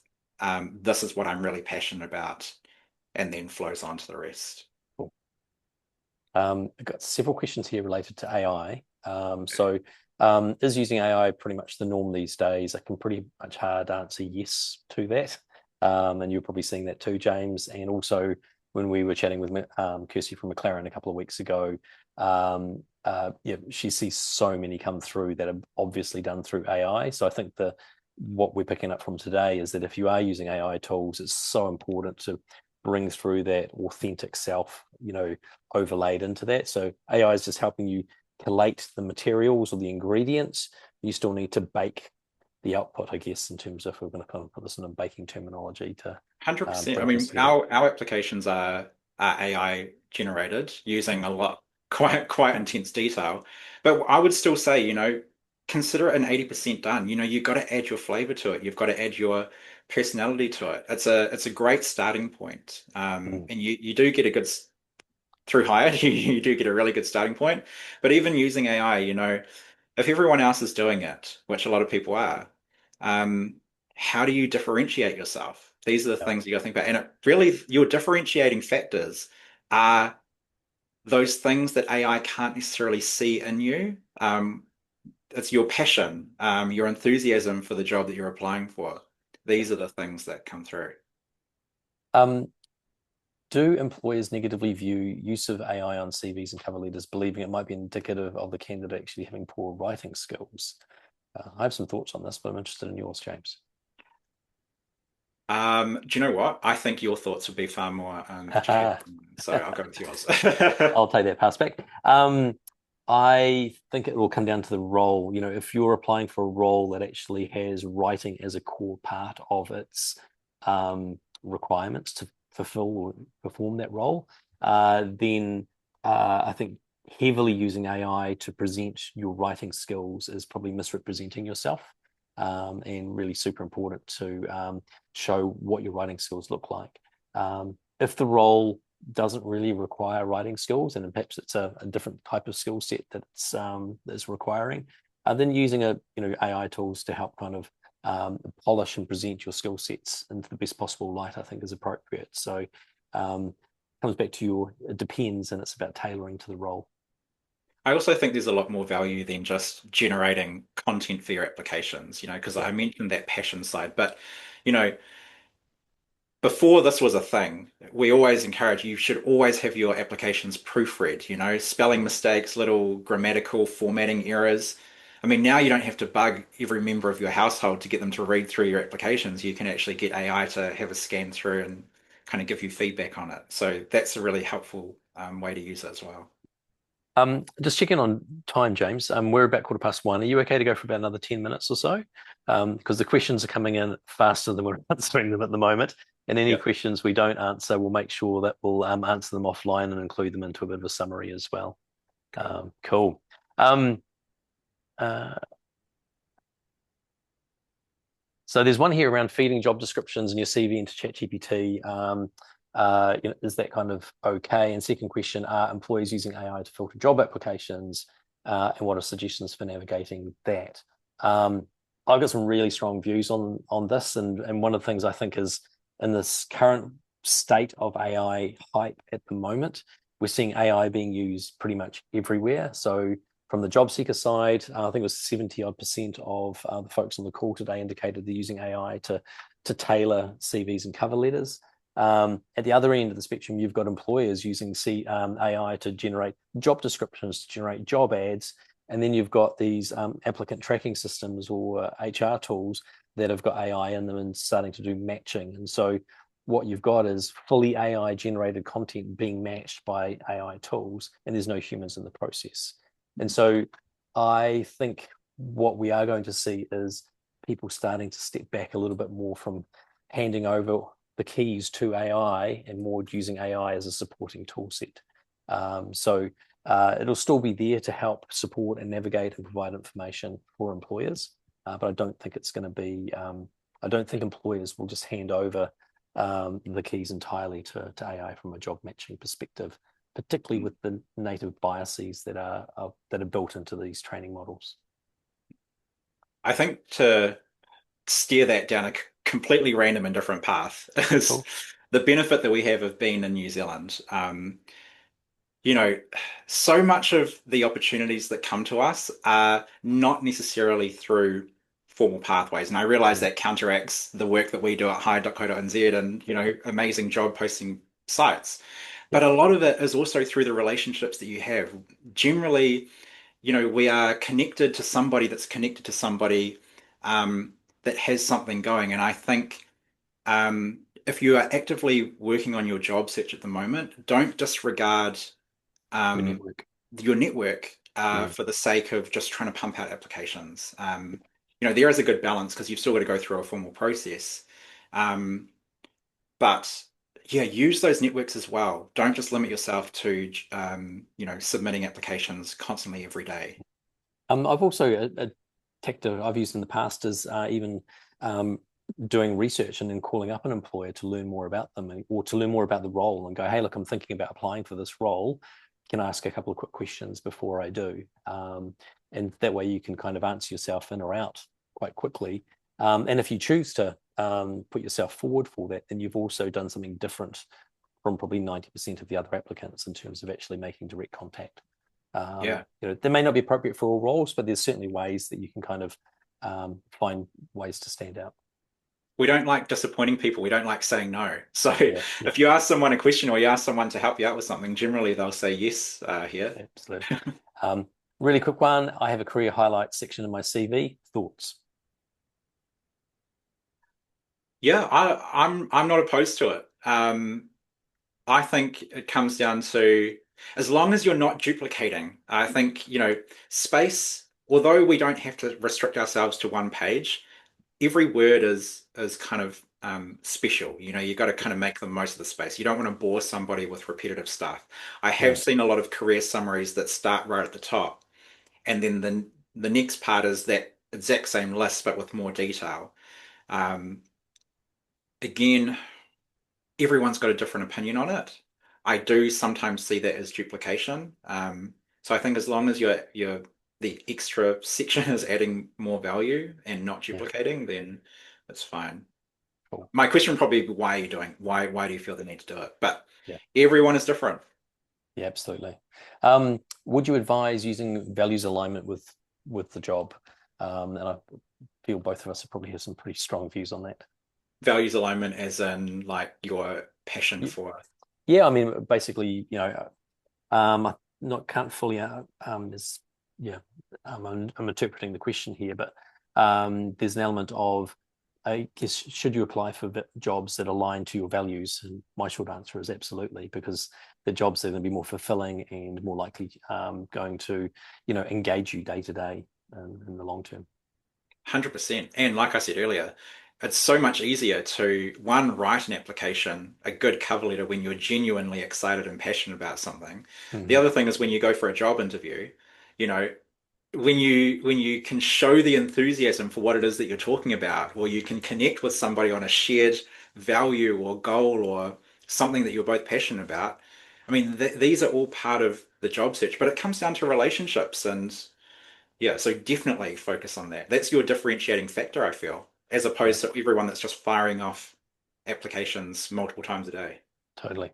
this is what I'm really passionate about, and then flows on to the rest. Cool. I've got several questions here related to AI. Is using AI pretty much the norm these days? I can pretty much hard answer yes to that. And you're probably seeing that too, James. And also, when we were chatting with Kirsty from McLaren a couple of weeks ago, yeah, she sees so many come through that are obviously done through AI. So I think what we're picking up from today is that if you are using AI tools, it's so important to bring through that authentic self, overlaid into that. So AI is just helping you collate the materials or the ingredients. You still need to bake the output, I guess, in terms of, if we're going to kind of put this in a baking terminology to 100%. I bring this mean, together. our applications are AI generated using a lot quite intense detail. But I would still say, consider it an 80% done. You've got to add your flavor to it. You've got to add your personality to it. It's a great starting point. Mm, And you do get a good through Hired, you do get a really good starting point. But even using AI, if everyone else is doing it, which a lot of people are, um, how do you differentiate yourself? These are the yeah. things you got to think about. And it really, your differentiating factors are those things that AI can't necessarily see in you. It's your passion, your enthusiasm for the job that you're applying for. Yeah. These are the things that come through. Um, do employers negatively view use of AI on CVs and cover letters, believing it might be indicative of the candidate actually having poor writing skills? I have some thoughts on this, but I'm interested in yours, James. Do you know what? I think your thoughts would be far more educated than mine, so I'll go with yours. I'll take that pass back. I think it will come down to the role. If you're applying for a role that actually has writing as a core part of its requirements to fulfill or perform that role, then I think heavily using AI to present your writing skills is probably misrepresenting yourself, and really super important to show what your writing skills look like. If the role doesn't really require writing skills, and perhaps it's a different type of skill set that's requiring, then using AI tools to help kind of polish and present your skill sets into the best possible light, I think is appropriate. So comes back to it depends, and it's about tailoring to the role. I also think there's a lot more value than just generating content for your applications, because Yeah, I mentioned that passion side, but you know, before this was a thing, we always encourage you should always have your applications proofread, spelling mistakes, little grammatical formatting errors. I mean, now you don't have to bug every member of your household to get them to read through your applications. You can actually get AI to have a scan through and kind of give you feedback on it. So that's a really helpful way to use it as well. Just checking on time, James. We're about 1:15. Are you okay to go for about another 10 minutes or so? Because the questions are coming in faster than we're answering them at the moment. And any Yeah. questions we don't answer, we'll make sure that we'll answer them offline and include them into a bit of a summary as well. Cool. Cool. Um, uh, So there's one here around feeding job descriptions in your CV into ChatGPT. Is that kind of okay? And second question, are employees using AI to filter job applications? And what are suggestions for navigating that? I've got some really strong views on this. And one of the things I think is in this current state of AI hype at the moment, we're seeing AI being used pretty much everywhere. So From the job seeker side, I think it was 70 odd percent of the folks on the call today indicated they're using AI to tailor CVs and cover letters. At the other end of the spectrum, you've got employers using AI to generate job descriptions, to generate job ads, and then you've got these applicant tracking systems or HR tools that have got AI in them and starting to do matching. And so what you've got is fully AI generated content being matched by AI tools, and there's no humans in the process. And so I think what we are going to see is people starting to step back a little bit more from handing over the keys to AI and more using AI as a supporting tool set. It'll still be there to help support and navigate and provide information for employers, but I don't think it's going to be, I don't think employers will just hand over the keys entirely to AI from a job matching perspective, particularly with the native biases that are built into these training models. I think to steer that down a completely random and different path is Cool. the benefit that we have of being in New Zealand. You know, so much of the opportunities that come to us are not necessarily through formal pathways. And I realize Mm. that counteracts the work that we do at hire.co.nz and, amazing job posting sites. But Yep. a lot of it is also through the relationships that you have. Generally, we are connected to somebody that's connected to somebody that has something going. And I think if you are actively working on your job search at the moment, don't disregard Your um, network. your network Mm. for the sake of just trying to pump out applications. There is a good balance because you've still got to go through a formal process. Um, but yeah, use those networks as well. Don't just limit yourself to submitting applications constantly every day. I've also a tactic I've used in the past is even doing research and then calling up an employer to learn more about them or to learn more about the role and go, hey, look, I'm thinking about applying for this role. Can I ask a couple of quick questions before I do? And that way you can kind of answer yourself in or out quite quickly. And if you choose to put yourself forward for that, then you've also done something different from probably 90% of the other applicants in terms of actually making direct contact. Yeah. They may not be appropriate for all roles, but there's certainly ways that you can kind of find ways to stand out. We don't like disappointing people. We don't like saying no. So Yeah, yeah, if you ask someone a question or you ask someone to help you out with something, generally they'll say yes here. absolutely. Um, Really quick one. I have a career highlights section in my CV. Thoughts? Yeah, I'm not opposed to it. I think it comes down to as long as you're not duplicating. I think, space, although we don't have to restrict ourselves to one page, every word is kind of special. You got to kind of make the most of the space. You don't want to bore somebody with repetitive stuff. I have Mm, seen a lot of career summaries that start right at the top, and then the next part is that exact same list but with more detail. Um, Again, everyone's got a different opinion on it. I do sometimes see that as duplication. So I think as long as the extra section is adding more value and not yeah, duplicating, then it's fine. cool. My question would probably be why are you doing? Why do you feel the need to do it? But Yeah, everyone is different. yeah, absolutely. Would you advise using values alignment with the job? And I feel both of us probably have some pretty strong views on that. Values alignment as in like your passion Y- for. Yeah, I mean, basically, I not can't fully is yeah, I'm interpreting the question here, but there's an element of I guess should you apply for jobs that align to your values? And my short answer is absolutely, because the jobs that are going to be more fulfilling and more likely going to engage you day to day in the long term. 100%. And like I said earlier, it's so much easier to one, write an application, a good cover letter when you're genuinely excited and passionate about something. The Hmm. other thing is when you go for a job interview, you know, when you can show the enthusiasm for what it is that you're talking about, or you can connect with somebody on a shared value or goal or something that you're both passionate about. I mean, these are all part of the job search, but it comes down to relationships and yeah, so definitely focus on that. That's your differentiating factor, I feel, as Yeah. opposed to everyone that's just firing off applications multiple times a day. Totally.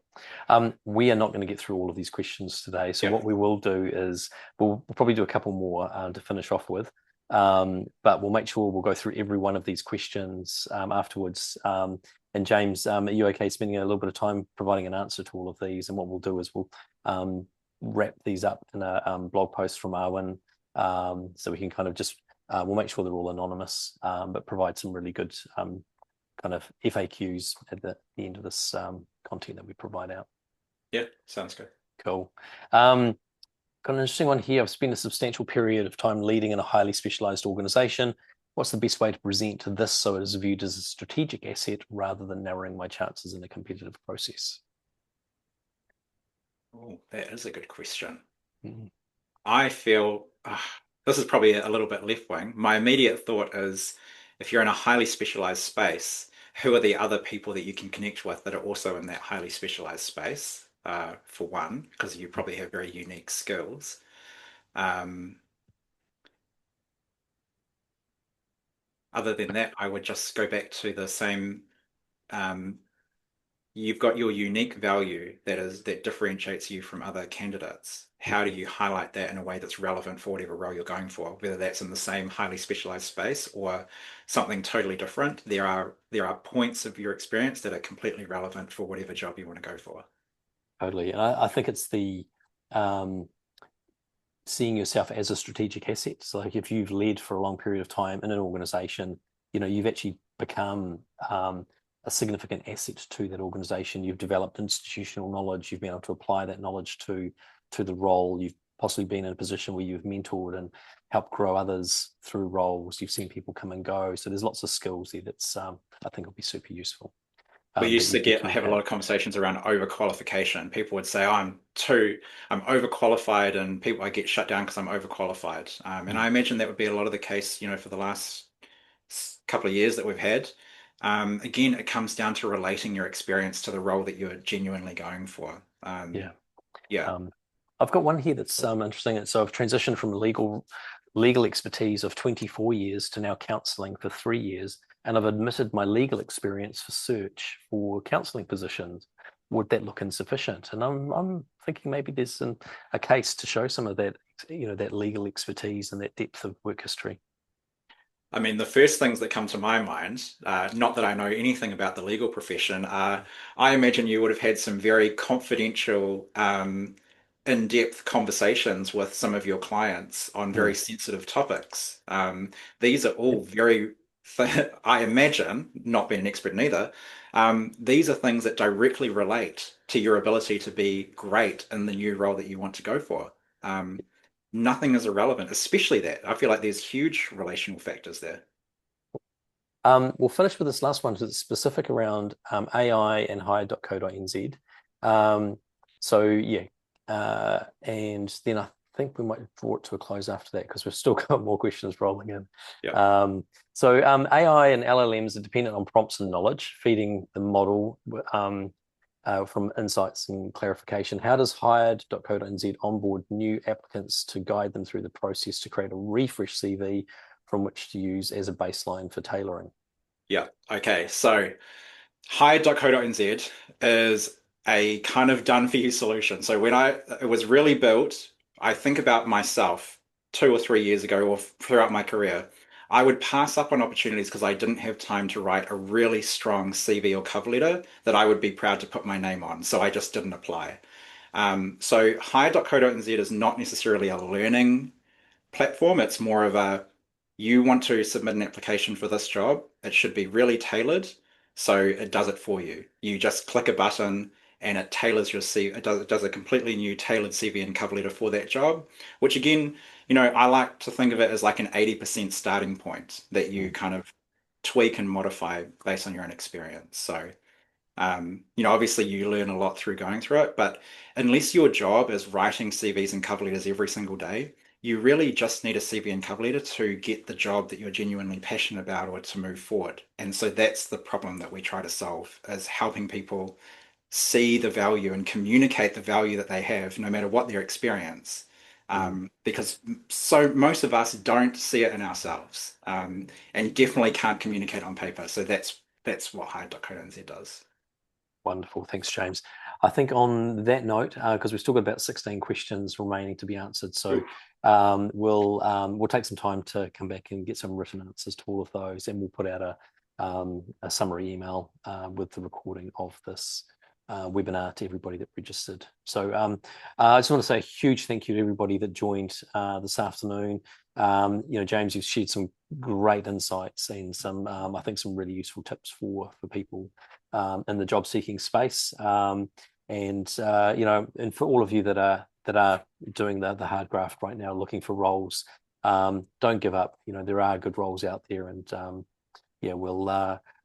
We are not going to get through all of these questions today. So Yeah. what we will do is we'll probably do a couple more to finish off with. But we'll make sure we'll go through every one of these questions afterwards. And James, are you okay spending a little bit of time providing an answer to all of these? And what we'll do is we'll wrap these up in a blog post from Arwen, so we can kind of just we'll make sure they're all anonymous, but provide some really good kind of FAQs at the end of this content that we provide out. Yeah, sounds good. Cool. Got an interesting one here. I've spent a substantial period of time leading in a highly specialized organization. What's the best way to present this so it is viewed as a strategic asset rather than narrowing my chances in a competitive process? Oh, that is a good question. Mm. I feel this is probably a little bit left wing. My immediate thought is if you're in a highly specialized space, who are the other people that you can connect with that are also in that highly specialized space? For one, because you probably have very unique skills. Um, Other than that, I would just go back to the same. Um, you've got your unique value that differentiates you from other candidates. How do you highlight that in a way that's relevant for whatever role you're going for, whether that's in the same highly specialized space or something totally different? There are points of your experience that are completely relevant for whatever job you want to go for. Totally. And I think it's the um, seeing yourself as a strategic asset. So like if you've led for a long period of time in an organization, you've actually become a significant asset to that organization. You've developed institutional knowledge. You've been able to apply that knowledge to the role. You've possibly been in a position where you've mentored and helped grow others through roles. You've seen people come and go. So there's lots of skills there that's I think will be super useful. We That used you to can have a lot communicate. of conversations around overqualification. People would say, oh, I'm overqualified, and I get shut down because I'm overqualified. And Mm. I imagine that would be a lot of the case, for the last couple of years that we've had. Again, it comes down to relating your experience to the role that you're genuinely going for. Yeah. Yeah, Um, I've got one here that's interesting. So I've transitioned from legal expertise of 24 years to now counselling for 3 years, and I've admitted my legal experience for search for counselling positions. Would that look insufficient? And I'm thinking maybe there's a case to show some of that, that legal expertise and that depth of work history. I mean, the first things that come to my mind, not that I know anything about the legal profession, are I imagine you would have had some very confidential, in-depth conversations with some of your clients on very Mm. sensitive topics. These are all Yep. very, I imagine, not being an expert in either, these are things that directly relate to your ability to be great in the new role that you want to go for. Um, Nothing is irrelevant, especially that. I feel like there's huge relational factors there. We'll finish with this last one because it's specific around AI and hire.co.nz. Um, so yeah, and then I think we might draw it to a close after that because we've still got more questions rolling in. Yeah. So AI and LLMs are dependent on prompts and knowledge, feeding the model from insights and clarification. How does hired.co.nz onboard new applicants to guide them through the process to create a refresh CV from which to use as a baseline for tailoring? Yeah. Okay. So hire.co.nz is a kind of done for you solution. So when it was really built, I think about myself 2 or 3 years ago or throughout my career, I would pass up on opportunities because I didn't have time to write a really strong CV or cover letter that I would be proud to put my name on. So I just didn't apply. So hire.co.nz is not necessarily a learning platform. It's more of you want to submit an application for this job. It should be really tailored. So it does it for you. You just click a button and it tailors your CV. It does a completely new tailored CV and cover letter for that job, which again, I like to think of it as like an 80% starting point that you Mm. kind of tweak and modify based on your own experience. So obviously you learn a lot through going through it, but unless your job is writing CVs and cover letters every single day, you really just need a CV and cover letter to get the job that you're genuinely passionate about or to move forward. And so that's the problem that we try to solve is helping people see the value and communicate the value that they have, no matter what their experience. Mm. Because so most of us don't see it in ourselves, and definitely can't communicate on paper. So that's what Hire.co.nz does. Wonderful. Thanks, James. I think on that note, because we've still got about 16 questions remaining to be answered, so we'll take some time to come back and get some written answers to all of those, and we'll put out a summary email with the recording of this webinar to everybody that registered. So I just want to say a huge thank you to everybody that joined this afternoon. James, you've shared some great insights and some, I think, some really useful tips for people in the job seeking space. And for all of you that are doing the hard graft right now, looking for roles, don't give up. There are good roles out there, and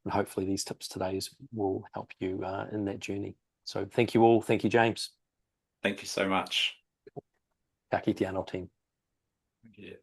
and hopefully these tips today will help you in that journey. So thank you all. Thank you, James. Thank you so much. Ka kite anō team. Yeah.